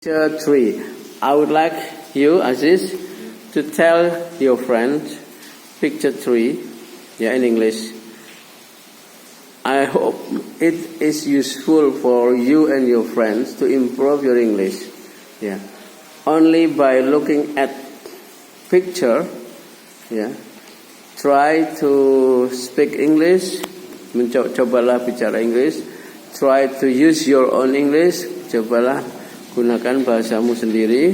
Picture 3. I would like you, Aziz, to tell your friend picture 3, in English. I hope it is useful for you and your friends to improve your English. Only by looking at picture, try to speak English. Cobalah bicara Inggris. Try to use your own English. Cobalah gunakan bahasamu sendiri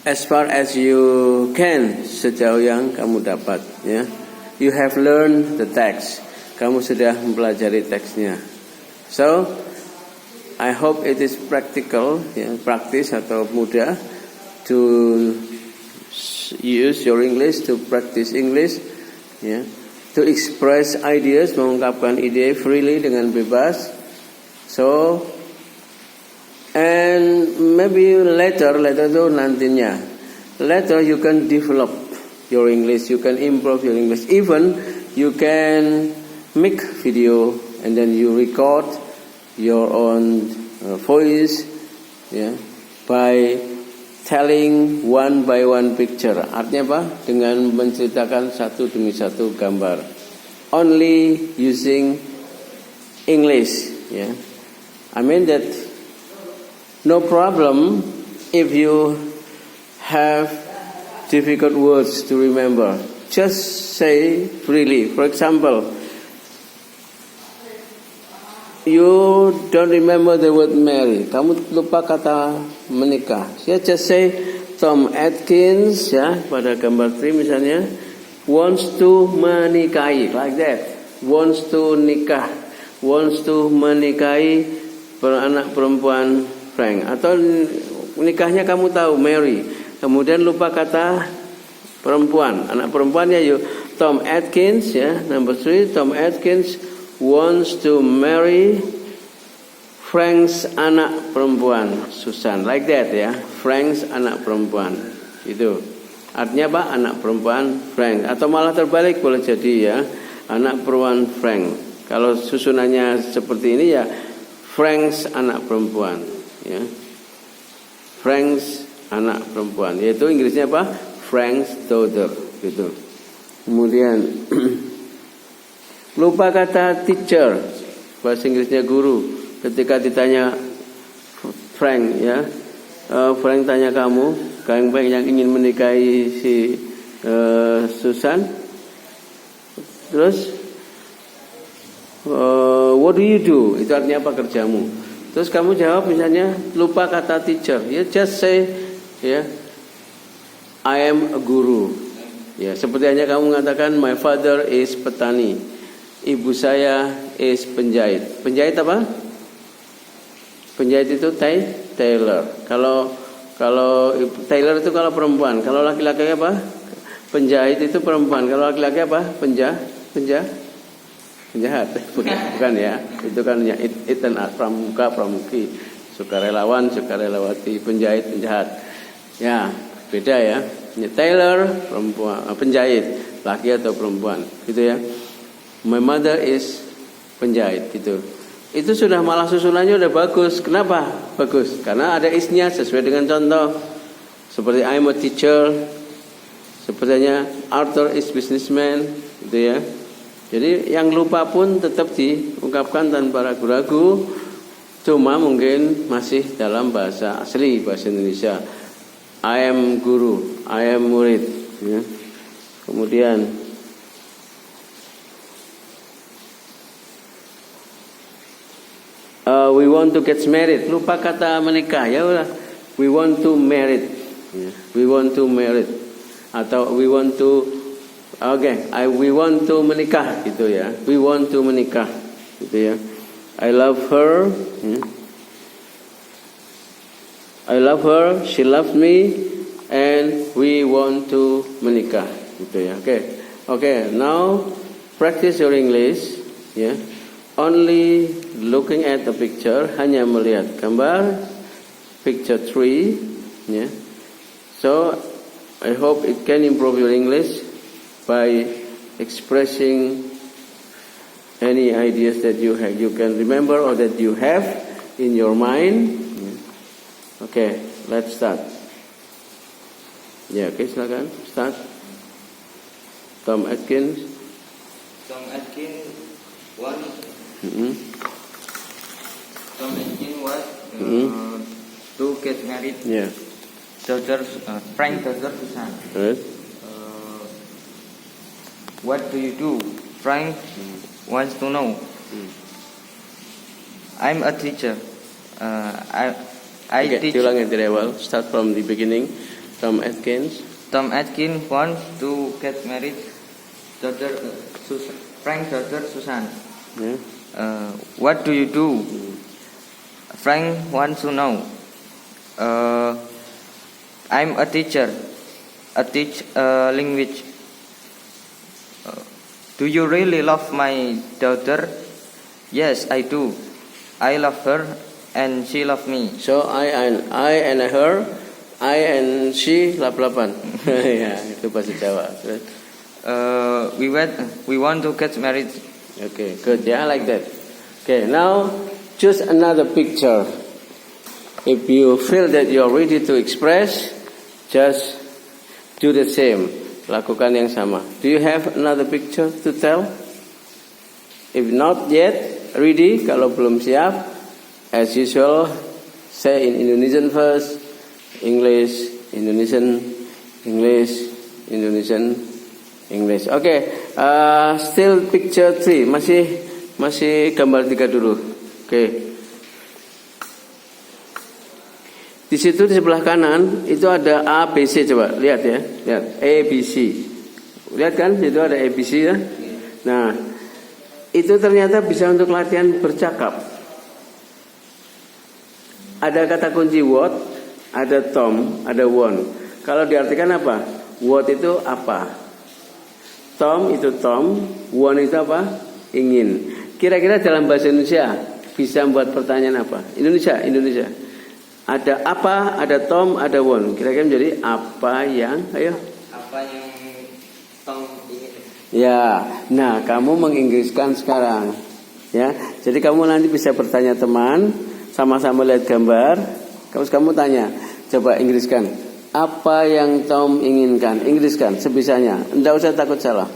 as far as you can, sejauh yang kamu dapat. You have learned the text. Kamu sudah mempelajari teksnya. So I hope it is practical, praktis atau mudah to use your English, to practice English, to express ideas, mengungkapkan ide freely dengan bebas. So and maybe later itu nantinya. Later you can develop your English, you can improve your English. Even you can make video and then you record your own voice, by telling one by one picture. Artinya apa? Dengan menceritakan satu demi satu gambar. Only using English, I mean that no problem if you have difficult words to remember. Just say freely. For example, you don't remember the word marry. Kamu lupa kata menikah. Just say Tom Atkins, pada gambar 3 misalnya, wants to menikahi, like that. Wants to nikah. Wants to menikahi anak perempuan Frank. Atau nikahnya kamu tahu, Mary. Kemudian lupa kata perempuan. Anak perempuannya Tom Atkins, number 3. Tom Atkins wants to marry Frank's anak perempuan, Susan. Like that, Frank's anak perempuan. Itu. Artinya apa? Anak perempuan Frank. Atau malah terbalik boleh jadi, anak perempuan Frank. Kalau susunannya seperti ini, Frank's anak perempuan. Frank's anak perempuan, yaitu Inggrisnya apa? Frank's daughter, gitu. Kemudian lupa kata teacher, bahasa Inggrisnya guru. Ketika ditanya Frank, Frank tanya kamu yang ingin menikahi si Susan, terus what do you do? Itu artinya apa kerjamu? Terus kamu jawab misalnya lupa kata teacher. Just say, I am a guru. Seperti hanya kamu mengatakan my father is petani. Ibu saya is penjahit. Penjahit apa? Penjahit itu tailor. Kalau tailor itu kalau perempuan. Kalau laki-laki apa? Penjahit itu perempuan. Kalau laki-laki apa? Penjahat. Bukan itu kan itan pramuka pramuki, sukarelawan sukarelawati, penjahit penjahat, beda tailor perempuan, penjahit laki atau perempuan, gitu. My mother is penjahit, gitu. Itu sudah malah susunannya udah bagus. Kenapa bagus? Karena ada isnya sesuai dengan contoh. Seperti I'm a teacher, sepertinya Arthur is businessman, gitu. Jadi yang lupa pun tetap diungkapkan tanpa ragu-ragu. Cuma mungkin masih dalam bahasa asli, bahasa Indonesia. I am guru, I am murid. Kemudian we want to get married. Lupa kata menikah, we want to married. We want to married. Atau we want to we want to menikah, gitu. We want to menikah, gitu. I love her. I love her, she loves me, and we want to menikah, gitu. Okay. Now practice your English. Only looking at the picture, hanya melihat gambar picture 3. So I hope it can improve your English by expressing any ideas that you can remember or that you have in your mind. Okay, let's start. Ya, oke, silakan start. Tom Atkins. Tom Atkins want Tom Atkins was to get married. Yeah. Frank daughter Susan. Right. What do you do? Frank wants to know. I'm a teacher. I Okay, teach. diulangi dari awal. Start from the beginning. Tom Atkins. Tom Atkins wants to get married. Frank daughter Susan. Yeah. What do you do? Frank wants to know. I'm a teacher. I teach language. Do you really love my daughter? Yes, I do. I love her and she loves me. So I and her, I and she lap-lapan. Ya, itu bahasa Jawa. We want to get married. Okay, good. Yeah, I like that. Okay, now choose another picture. If you feel that you are ready to express, just do the same. Lakukan yang sama. Do you have another picture to tell? If not yet ready, kalau belum siap, as usual, say in Indonesian first, English, Indonesian, English, Indonesian, English. Okay, still picture 3. Masih gambar 3 dulu. Okay. Di situ di sebelah kanan itu ada A, B, C, coba lihat ya, lihat A, B, C, lihat kan, itu ada A, B, C ya. Nah, itu ternyata bisa untuk latihan bercakap. Ada kata kunci what, ada Tom, ada want. Kalau diartikan apa? What itu apa? Tom itu Tom, want itu apa? Ingin. Kira-kira dalam bahasa Indonesia bisa membuat pertanyaan apa? Indonesia. Ada apa, ada Tom, ada want. Kira-kira menjadi apa yang, ayo. Apa yang Tom ingin? Ya, nah kamu menginggriskan sekarang. Ya, jadi kamu nanti bisa bertanya teman, sama-sama lihat gambar. Kamu tanya, coba inggriskan. Apa yang Tom inginkan? Inggriskan sebisanya. Tidak usah takut salah.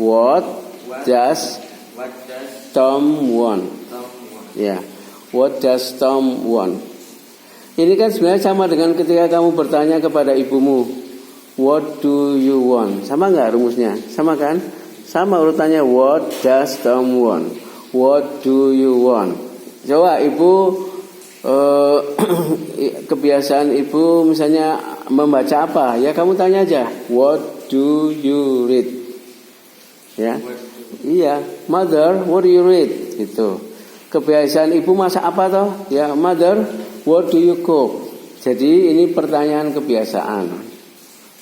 What does Tom want? Ya. What does Tom want? Ini kan sebenarnya sama dengan ketika kamu bertanya kepada ibumu, what do you want? Sama nggak rumusnya? Sama kan? Sama urutannya. What does Tom want? What do you want? Coba ibu, kebiasaan ibu misalnya membaca apa? Ya kamu tanya aja. What do you read? Ya, iya. Mother, what do you read? Gitu. Kebiasaan ibu masak apa toh? Ya, mother, what do you cook? Jadi ini pertanyaan kebiasaan.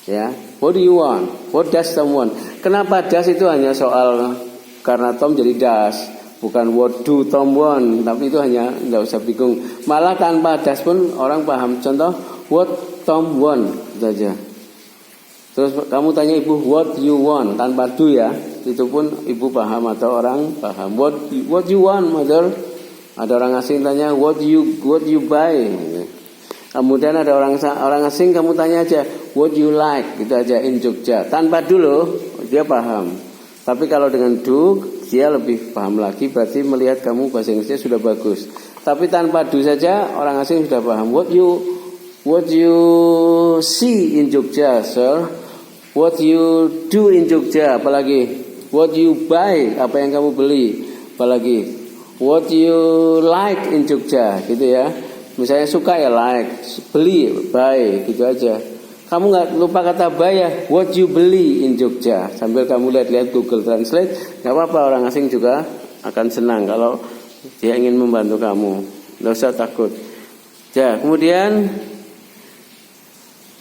Ya, what do you want? What does Tom want? Kenapa does itu hanya soal karena Tom jadi does, bukan what do Tom want. Tapi itu hanya enggak usah bingung. Malah tanpa does pun orang paham. Contoh, what Tom want, itu aja. Terus kamu tanya ibu, what you want, tanpa do ya. Itu pun ibu paham atau orang paham. What you want, mother? Ada orang asing tanya what you buy. Kemudian ada orang asing kamu tanya aja what you like, gitu aja in Jogja. Tanpa dulu dia paham. Tapi kalau dengan do dia lebih paham lagi, berarti melihat kamu bahasa Inggrisnya sudah bagus. Tapi tanpa do saja orang asing sudah paham. What you see in Jogja, sir? What you do in Jogja, apalagi? What you buy, apa yang kamu beli, apalagi? What you like in Jogja, gitu ya. Misalnya suka ya like, beli, buy, gitu aja. Kamu nggak lupa kata buy ya, what you beli in Jogja. Sambil kamu lihat-lihat Google Translate, nggak apa-apa, orang asing juga akan senang kalau dia ingin membantu kamu. Nggak usah takut. Ya, kemudian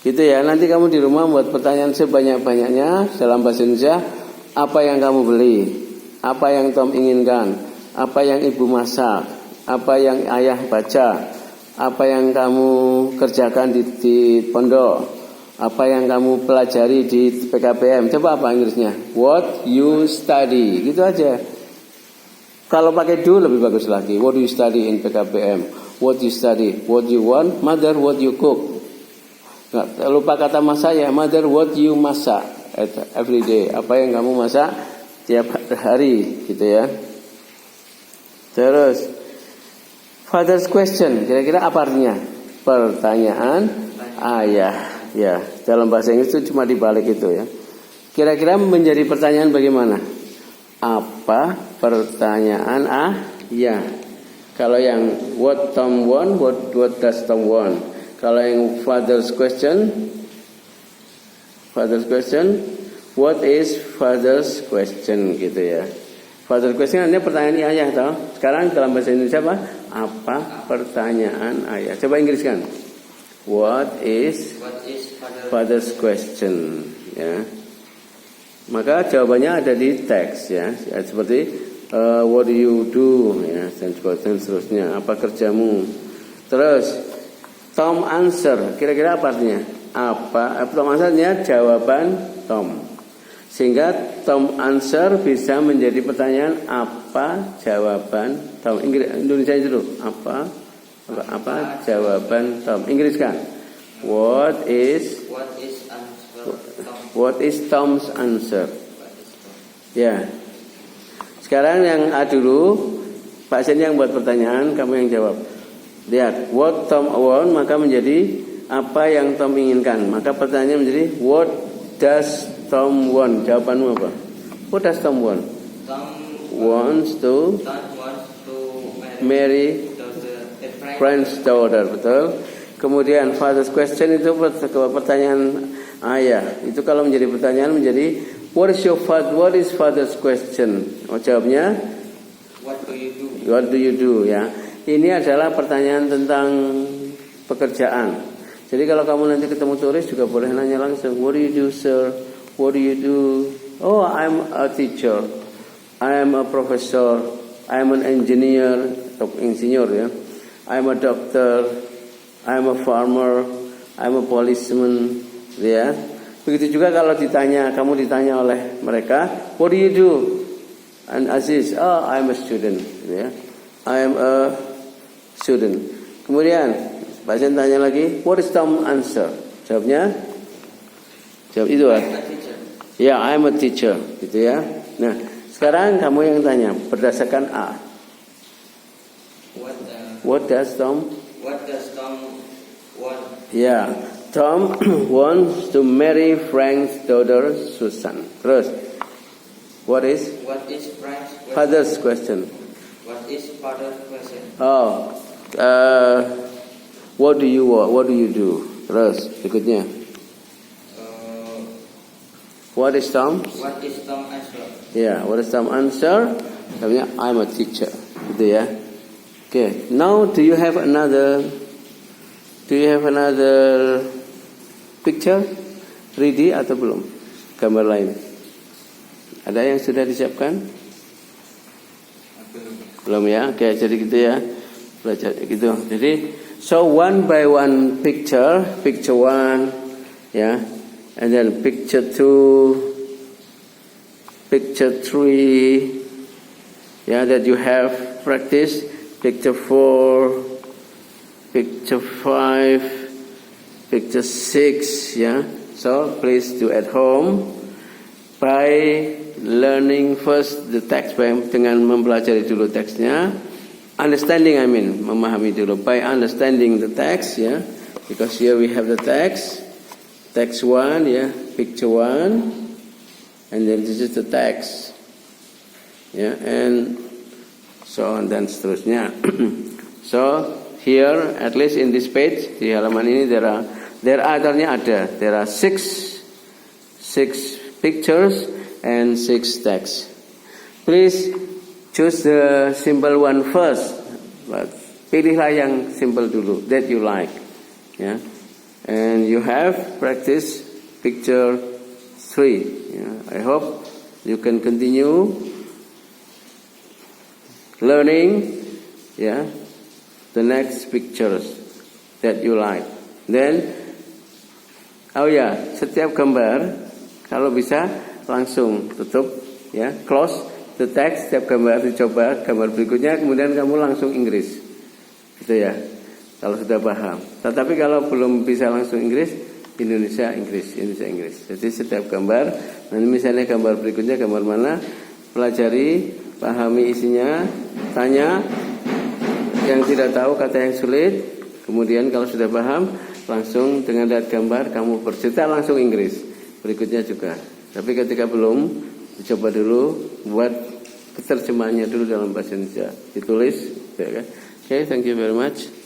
gitu ya, nanti kamu di rumah buat pertanyaan sebanyak-banyaknya dalam bahasa Indonesia. Apa yang kamu beli? Apa yang Tom inginkan? Apa yang ibu masak? Apa yang ayah baca? Apa yang kamu kerjakan di pondok? Apa yang kamu pelajari di PKPM? Coba apa Inggrisnya? What you study. Gitu aja. Kalau pakai do lebih bagus lagi. What do you study in PKPM? what you study. What you want, mother, what you cook. Nggak lupa kata mas saya, mother, what you masak every day. Apa yang kamu masak tiap hari, gitu ya. Terus, father's question, kira-kira apa artinya? Pertanyaan ayah. Ya, dalam bahasa Inggris itu cuma dibalik itu ya. Kira-kira menjadi pertanyaan bagaimana? Apa pertanyaan ayah? Kalau yang what Tom want, what does Tom want? Kalau yang father's question, what is father's question, gitu ya. Father's question artinya pertanyaan ayah, toh. Sekarang dalam bahasa Indonesia apa pertanyaan ayah? Coba Inggriskan. What is father's question, ya. Maka jawabannya ada di teks, ya. Seperti what do you do, ya, dan seterusnya. Apa kerjamu? Terus Tom answer, kira-kira apa artinya? Tom answernya jawaban Tom. Sehingga Tom answer bisa menjadi pertanyaan apa jawaban Tom. Indonesia dulu. Apa jawaban Tom? Inggriskan. What is Tom's answer? Ya. Sekarang yang A dulu, Pak Sen yang buat pertanyaan, kamu yang jawab. Lihat, what Tom want, maka menjadi apa yang Tom inginkan. Maka pertanyaannya menjadi what does Tom want? Jawabanmu apa? What does Tom want? Tom wants to marry friend's daughter, betul. Kemudian father's question itu pertanyaan ayah. Itu kalau menjadi pertanyaan menjadi what is father's question? Jawabnya what do you do? What do you do, ya. Ini adalah pertanyaan tentang pekerjaan. Jadi kalau kamu nanti ketemu turis juga boleh nanya langsung, what do you do, sir? What do you do? Oh, I'm a teacher. I'm a professor. I'm an engineer, ya. I'm a doctor, I'm a farmer, I'm a policeman, ya. Begitu juga kalau kamu ditanya oleh mereka, what do you do? And Aziz, oh, I'm a student, ya. I am a student. Kemudian, pasien tanya lagi, what is Tom answer? Jawab itu lah. Ya, I'm a teacher, gitu ya. Nah, sekarang kamu yang tanya berdasarkan A. What does Tom want? Ya, Tom wants to marry Frank's daughter Susan. Terus, what is Frank's father's question? What is father's question? Oh, what do you want? What do you do? Terus, berikutnya. What is Tom? What is Tom answer? Ya, what is Tom answer? Katanya, I'm a teacher. Gitu ya. Okay, now do you have another picture ready atau belum? Gambar lain. Ada yang sudah disiapkan? Belum ya? Oke, jadi gitu ya. Belajar gitu. Jadi so one by one picture one, ya. And then picture 2, picture 3, yeah, that you have practiced. Picture 4, picture 5, picture 6, yeah. So please do at home by learning first the text, dengan mempelajari dulu teksnya. Understanding, memahami dulu by understanding the text, yeah. Because here we have the text 1, yeah, picture 1, and then this is the text, yeah, and so on dan seterusnya. So here, at least in this page, di halaman ini there are there are six pictures and 6 texts. Please choose the simple one first. Pilihlah yang simple dulu, that you like, ya. And you have practice picture 3. Ya. I hope you can continue learning, yeah, the next pictures that you like. Then, setiap gambar kalau bisa langsung tutup, ya, close the text. Setiap gambar dicoba gambar berikutnya, kemudian kamu langsung Inggris. Gitu ya. Kalau sudah paham. Tetapi kalau belum bisa langsung Inggris, Indonesia Inggris. Jadi setiap gambar, nanti misalnya gambar berikutnya gambar mana, pelajari, pahami isinya, tanya yang tidak tahu, kata yang sulit. Kemudian kalau sudah paham, langsung dengan lihat gambar kamu bercerita langsung Inggris. Berikutnya juga. Tapi ketika belum, coba dulu buat terjemahannya dulu dalam bahasa Indonesia. Ditulis, ya kan? Okay, thank you very much.